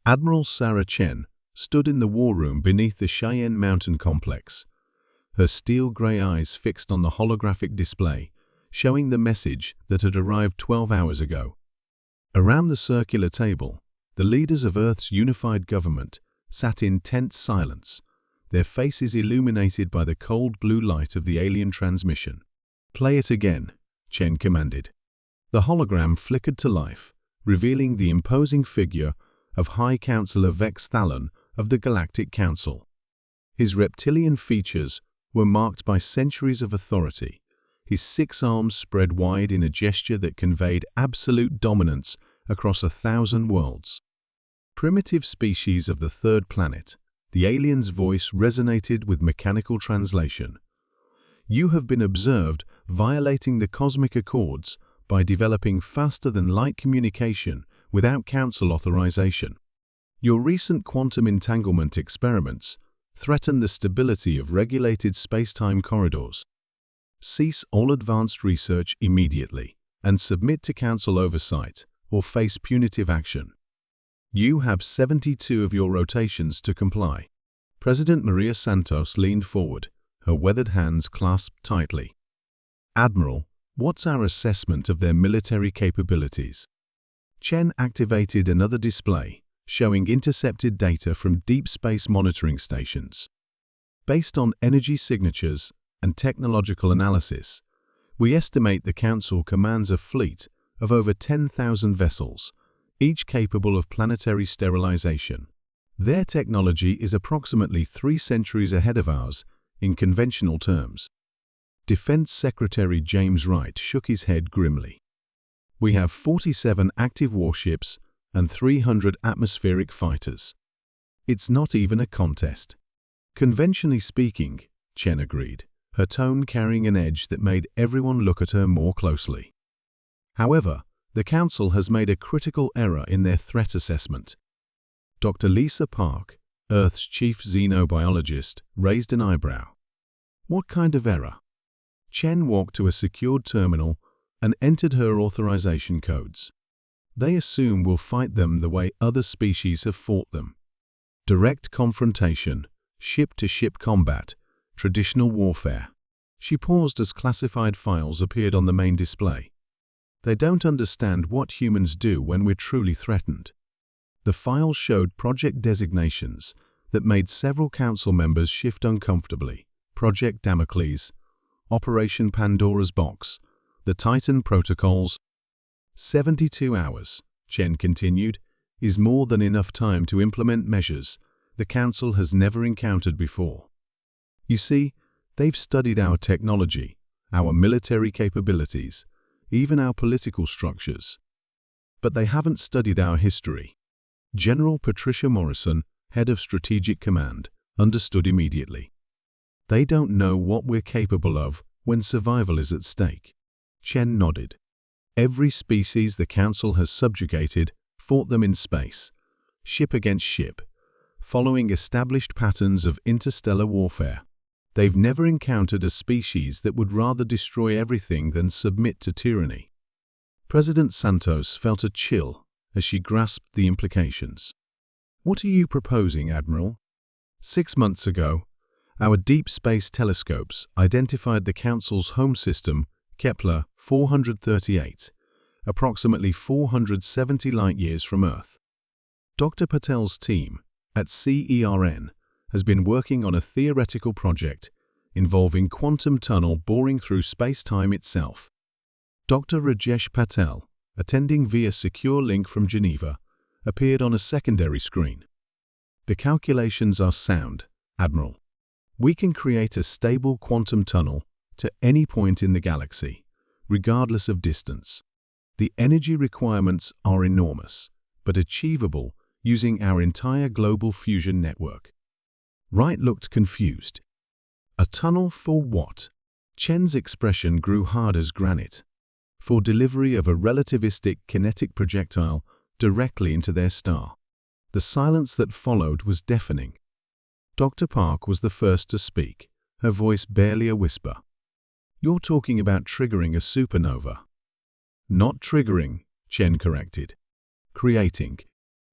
Admiral Sarah Chen stood in the war room beneath the Cheyenne Mountain complex, her steel-gray eyes fixed on the holographic display, showing the message that had arrived 12 hours ago. Around the circular table, the leaders of Earth's unified government sat in tense silence, their faces illuminated by the cold blue light of the alien transmission. "Play it again," Chen commanded. The hologram flickered to life, revealing the imposing figure of High Counselor Vex Thallon of the Galactic Council. His reptilian features were marked by centuries of authority, his 6 arms spread wide in a gesture that conveyed absolute dominance across 1,000 worlds. Primitive species of the third planet, the alien's voice resonated with mechanical translation. "You have been observed violating the cosmic accords by developing faster-than-light communication without Council authorization. Your recent quantum entanglement experiments threaten the stability of regulated space-time corridors. Cease all advanced research immediately and submit to Council oversight or face punitive action. You have 72 of your rotations to comply." President Maria Santos leaned forward, her weathered hands clasped tightly. "Admiral, what's our assessment of their military capabilities?" Chen activated another display, showing intercepted data from deep space monitoring stations. "Based on energy signatures and technological analysis, we estimate the Council commands a fleet of over 10,000 vessels, each capable of planetary sterilization. Their technology is approximately 3 centuries ahead of ours in conventional terms." Defense Secretary James Wright shook his head grimly. "We have 47 active warships and 300 atmospheric fighters. It's not even a contest." "Conventionally speaking," Chen agreed, her tone carrying an edge that made everyone look at her more closely. "However, the Council has made a critical error in their threat assessment." Dr. Lisa Park, Earth's chief xenobiologist, raised an eyebrow. "What kind of error?" Chen walked to a secured terminal and entered her authorization codes. "They assume we'll fight them the way other species have fought them. Direct confrontation, ship-to-ship combat, traditional warfare." She paused as classified files appeared on the main display. "They don't understand what humans do when we're truly threatened." The files showed project designations that made several Council members shift uncomfortably. Project Damocles, Operation Pandora's Box, the Titan Protocols. 72 hours, Chen continued, is more than enough time to implement measures the Council has never encountered before. You see, they've studied our technology, our military capabilities, even our political structures. But they haven't studied our history. General Patricia Morrison, head of Strategic Command, understood immediately. "They don't know what we're capable of when survival is at stake." Chen nodded. "Every species the Council has subjugated fought them in space, ship against ship, following established patterns of interstellar warfare. They've never encountered a species that would rather destroy everything than submit to tyranny." President Santos felt a chill as she grasped the implications. "What are you proposing, Admiral?" 6 months ago, our deep space telescopes identified the Council's home system, Kepler 438, approximately 470 light-years from Earth. Dr. Patel's team at CERN has been working on a theoretical project involving quantum tunnel boring through space-time itself. Dr. Rajesh Patel, attending via secure link from Geneva, appeared on a secondary screen. "The calculations are sound, Admiral. We can create a stable quantum tunnel to any point in the galaxy, regardless of distance. The energy requirements are enormous, but achievable using our entire global fusion network." Wright looked confused. "A tunnel for what?" Chen's expression grew hard as granite. "For delivery of a relativistic kinetic projectile directly into their star." The silence that followed was deafening. Dr. Park was the first to speak, her voice barely a whisper. "You're talking about triggering a supernova." "Not triggering," Chen corrected. "Creating."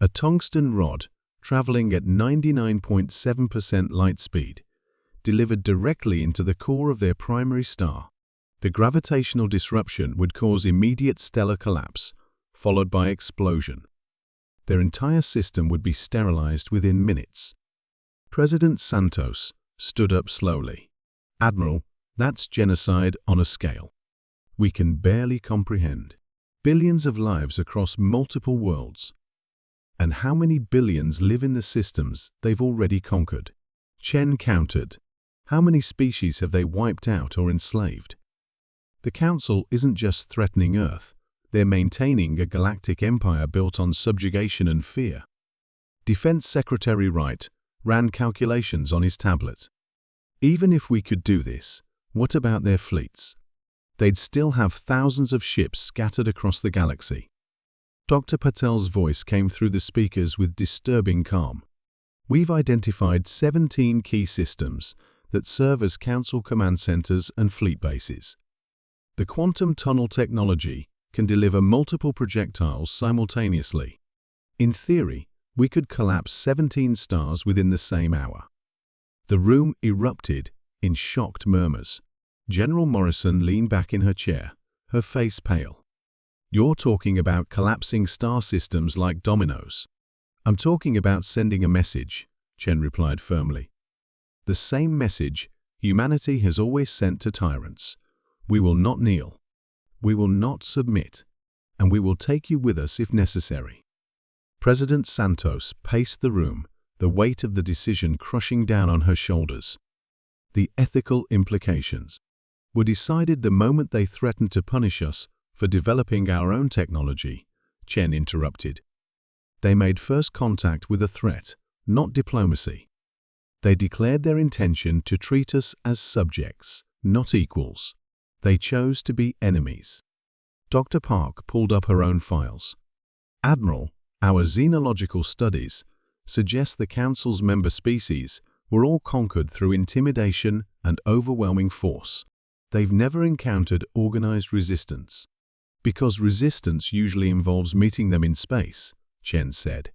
A tungsten rod, traveling at 99.7% light speed, delivered directly into the core of their primary star. The gravitational disruption would cause immediate stellar collapse, followed by explosion. Their entire system would be sterilized within minutes. President Santos stood up slowly. "Admiral, that's genocide on a scale we can barely comprehend. Billions of lives across multiple worlds. And how many billions live in the systems they've already conquered?" Chen countered. "How many species have they wiped out or enslaved?" The Council isn't just threatening Earth, they're maintaining a galactic empire built on subjugation and fear. Defense Secretary Wright ran calculations on his tablet. Even if we could do this, what about their fleets? They'd still have thousands of ships scattered across the galaxy. Dr. Patel's voice came through the speakers with disturbing calm. "We've identified 17 key systems that serve as Council command centers and fleet bases. The quantum tunnel technology can deliver multiple projectiles simultaneously. In theory, we could collapse 17 stars within the same hour." The room erupted in shocked murmurs. General Morrison leaned back in her chair, her face pale. "You're talking about collapsing star systems like dominoes." "I'm talking about sending a message," Chen replied firmly. "The same message humanity has always sent to tyrants. We will not kneel. We will not submit. And we will take you with us if necessary." President Santos paced the room, the weight of the decision crushing down on her shoulders. "The ethical implications were decided the moment they threatened to punish us for developing our own technology," Chen interrupted. "They made first contact with a threat, not diplomacy. They declared their intention to treat us as subjects, not equals. They chose to be enemies." Dr. Park pulled up her own files. "Admiral, our xenological studies suggest the Council's member species were all conquered through intimidation and overwhelming force. They've never encountered organized resistance." "Because resistance usually involves meeting them in space," Chen said.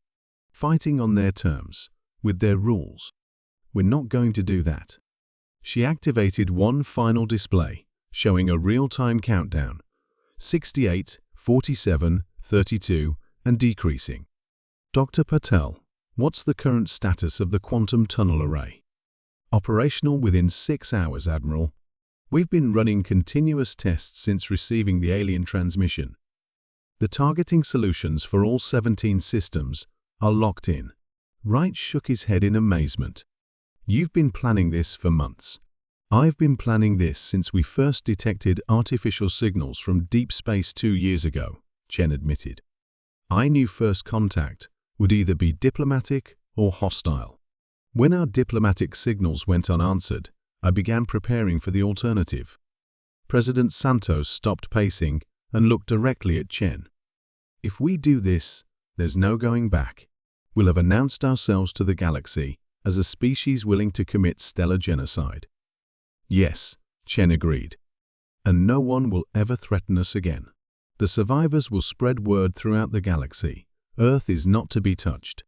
"Fighting on their terms, with their rules. We're not going to do that." She activated one final display, showing a real-time countdown. 68, 47, 32, and decreasing. "Dr. Patel, what's the current status of the quantum tunnel array?" "Operational within 6 hours, Admiral. We've been running continuous tests since receiving the alien transmission. The targeting solutions for all 17 systems are locked in." Wright shook his head in amazement. "You've been planning this for months." "I've been planning this since we first detected artificial signals from deep space 2 years ago," Chen admitted. "I knew first contact would either be diplomatic or hostile. When our diplomatic signals went unanswered, I began preparing for the alternative." President Santos stopped pacing and looked directly at Chen. "If we do this, there's no going back. We'll have announced ourselves to the galaxy as a species willing to commit stellar genocide." "Yes," Chen agreed. "And no one will ever threaten us again. The survivors will spread word throughout the galaxy. Earth is not to be touched.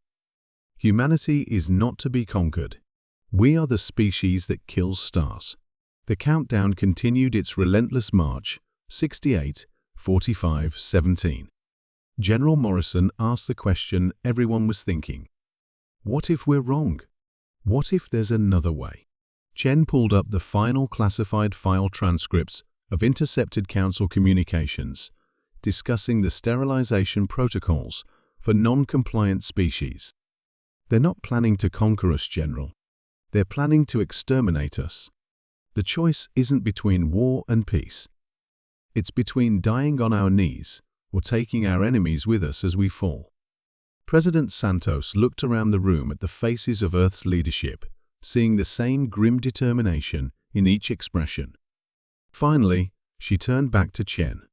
Humanity is not to be conquered. We are the species that kills stars." The countdown continued its relentless march, 68, 45, 17. General Morrison asked the question everyone was thinking. What if we're wrong? What if there's another way? Chen pulled up the final classified file transcripts of intercepted Council communications, discussing the sterilization protocols for non-compliant species. "They're not planning to conquer us, General. They're planning to exterminate us. The choice isn't between war and peace. It's between dying on our knees or taking our enemies with us as we fall." President Santos looked around the room at the faces of Earth's leadership, seeing the same grim determination in each expression. Finally, she turned back to Chen.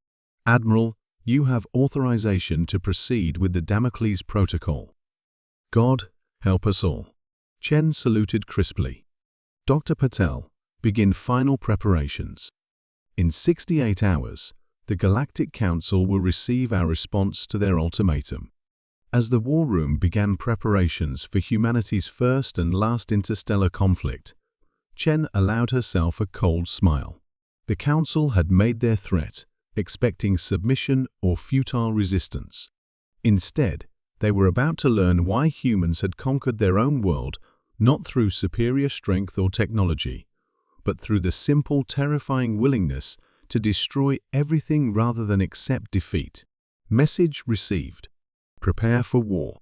"Admiral, you have authorization to proceed with the Damocles Protocol." "God, help us all." Chen saluted crisply. "Dr. Patel, begin final preparations. In 68 hours, the Galactic Council will receive our response to their ultimatum. As the war room began preparations for humanity's first and last interstellar conflict, Chen allowed herself a cold smile. The Council had made their threat, expecting submission or futile resistance. Instead, they were about to learn why humans had conquered their own world, not through superior strength or technology, but through the simple, terrifying willingness to destroy everything rather than accept defeat. Message received. Prepare for war.